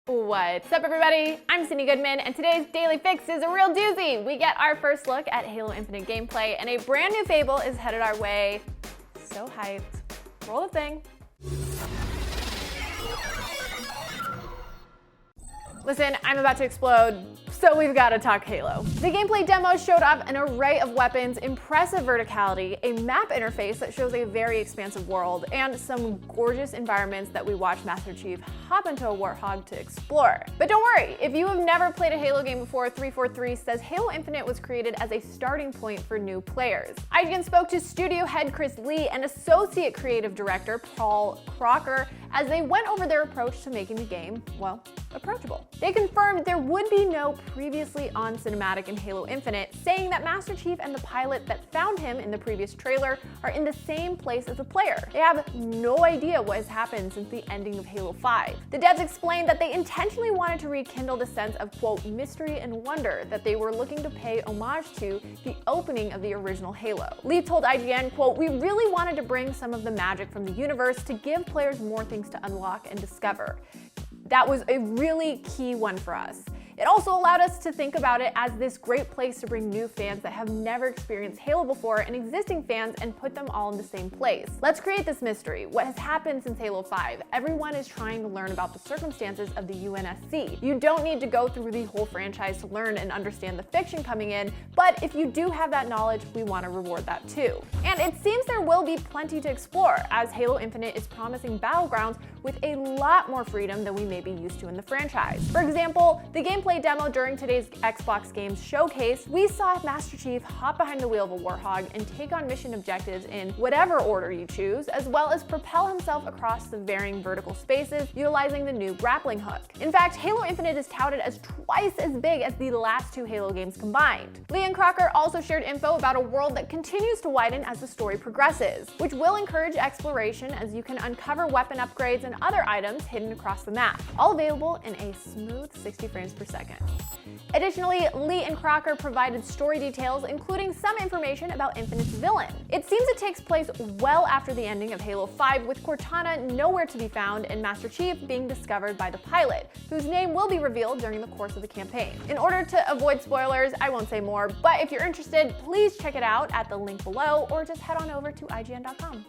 What's up, everybody? I'm Cindy Goodman, and today's Daily Fix is a real doozy. We get our first look at Halo Infinite gameplay, and a brand new Fable is headed our way. So hyped. Roll the thing. Listen, I'm about to explode, so we've got to talk Halo. The gameplay demo showed off an array of weapons, impressive verticality, a map interface that shows a very expansive world, and some gorgeous environments that we watch Master Chief hop into a warthog to explore. But don't worry, if you have never played a Halo game before, 343 says Halo Infinite was created as a starting point for new players. IGN spoke to studio head Chris Lee and associate creative director Paul Crocker as they went over their approach to making the game, well, approachable. They confirmed there would be no previously on cinematic in Halo Infinite, saying that Master Chief and the pilot that found him in the previous trailer are in the same place as the player. They have no idea what has happened since the ending of Halo 5. The devs explained that they intentionally wanted to rekindle the sense of, quote, mystery and wonder that they were looking to pay homage to the opening of the original Halo. Lee told IGN, quote, "We really wanted to bring some of the magic from the universe to give players more things to unlock and discover. That was a really key one for us. It also allowed us to think about it as this great place to bring new fans that have never experienced Halo before and existing fans and put them all in the same place. Let's create this mystery. What has happened since Halo 5? Everyone is trying to learn about the circumstances of the UNSC. You don't need to go through the whole franchise to learn and understand the fiction coming in, but if you do have that knowledge, we want to reward that too." And it seems there will be plenty to explore, as Halo Infinite is promising battlegrounds with a lot more freedom than we may be used to in the franchise. For example, the gameplay demo during today's Xbox Games Showcase, we saw Master Chief hop behind the wheel of a warthog and take on mission objectives in whatever order you choose, as well as propel himself across the varying vertical spaces utilizing the new grappling hook. In fact, Halo Infinite is touted as twice as big as the last two Halo games combined. Lee and Crocker also shared info about a world that continues to widen as the story progresses, which will encourage exploration as you can uncover weapon upgrades and other items hidden across the map, all available in a smooth 60 frames per second. Additionally, Lee and Crocker provided story details, including some information about Infinite's villain. It seems it takes place well after the ending of Halo 5, with Cortana nowhere to be found and Master Chief being discovered by the pilot, whose name will be revealed during the course of the campaign. In order to avoid spoilers, I won't say more, but if you're interested, please check it out at the link below or just head on over to IGN.com.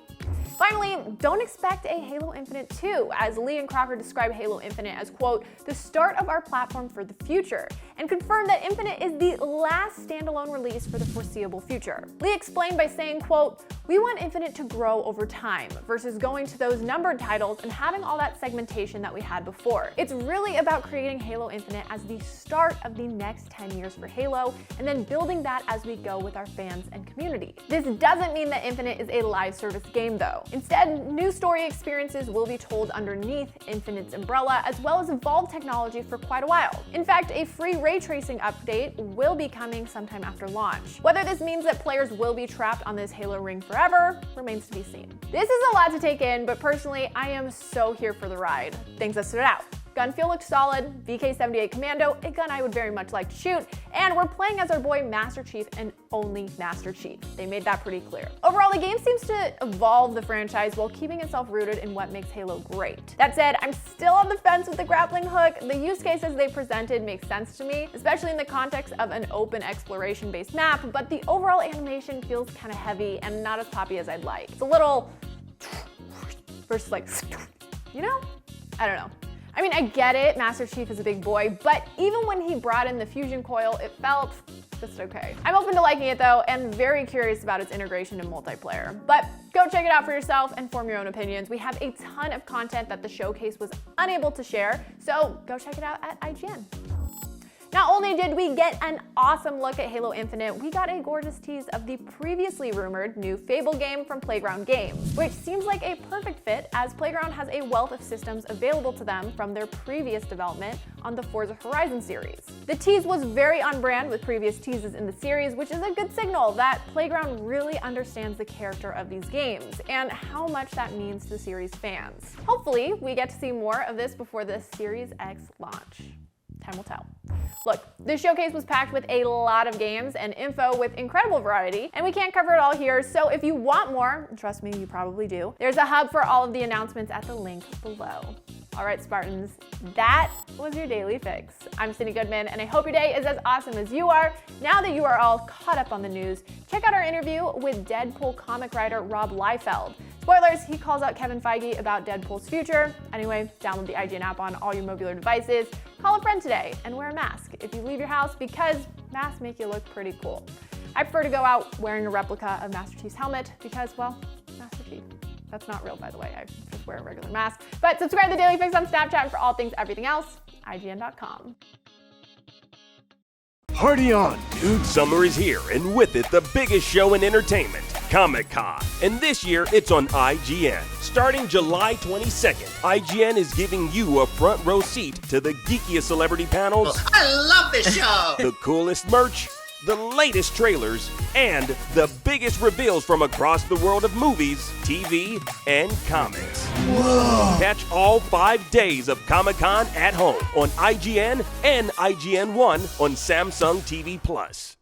Finally, don't expect a Halo Infinite 2, as Lee and Crocker describe Halo Infinite as, quote, the start of our platform for the future, and confirm that Infinite is the last standalone release for the foreseeable future. Lee explained by saying, quote, "We want Infinite to grow over time versus going to those numbered titles and having all that segmentation that we had before. It's really about creating Halo Infinite as the start of the next 10 years for Halo, and then building that as we go with our fans and community." This doesn't mean that Infinite is a live service game, though. Instead, new story experiences will be told underneath Infinite's umbrella, as well as evolved technology for quite a while. In fact, a free ray tracing update will be coming sometime after launch. Whether this means that players will be trapped on this Halo ring forever remains to be seen. This is a lot to take in, but personally, I am so here for the ride. Things that stood out. Gun feel looked solid, VK-78 Commando, a gun I would very much like to shoot, and we're playing as our boy Master Chief and only Master Chief. They made that pretty clear. Overall, the game seems to evolve the franchise while keeping itself rooted in what makes Halo great. That said, I'm still on the fence with the grappling hook. The use cases they presented make sense to me, especially in the context of an open exploration-based map, but the overall animation feels kind of heavy and not as poppy as I'd like. It's a little versus like, you know? I don't know. I mean, I get it, Master Chief is a big boy, but even when he brought in the fusion coil, it felt just okay. I'm open to liking it though, and very curious about its integration in multiplayer. But go check it out for yourself and form your own opinions. We have a ton of content that the showcase was unable to share, so go check it out at IGN. Not only did we get an awesome look at Halo Infinite, we got a gorgeous tease of the previously rumored new Fable game from Playground Games, which seems like a perfect fit as Playground has a wealth of systems available to them from their previous development on the Forza Horizon series. The tease was very on brand with previous teases in the series, which is a good signal that Playground really understands the character of these games and how much that means to the series fans. Hopefully, we get to see more of this before the Series X launch. Time will tell. Look, this showcase was packed with a lot of games and info with incredible variety, and we can't cover it all here, so if you want more, trust me, you probably do, there's a hub for all of the announcements at the link below. All right, Spartans, that was your Daily Fix. I'm Cindy Goodman, and I hope your day is as awesome as you are. Now that you are all caught up on the news, check out our interview with Deadpool comic writer Rob Liefeld. Spoilers, he calls out Kevin Feige about Deadpool's future. Anyway, download the IGN app on all your mobile devices, call a friend today, and wear a mask if you leave your house because masks make you look pretty cool. I prefer to go out wearing a replica of Master Chief's helmet because, well, Master Chief. That's not real, by the way. I just wear a regular mask. But subscribe to the Daily Fix on Snapchat, and for all things everything else, IGN.com. Party on, dude. Summer is here, and with it, the biggest show in entertainment, Comic-Con. And this year, it's on IGN. Starting July 22nd, IGN is giving you a front row seat to the geekiest celebrity panels. I love this show! The coolest merch, the latest trailers, and the biggest reveals from across the world of movies, TV, and comics. Whoa! Catch all 5 days of Comic-Con at home on IGN and IGN1 on Samsung TV Plus.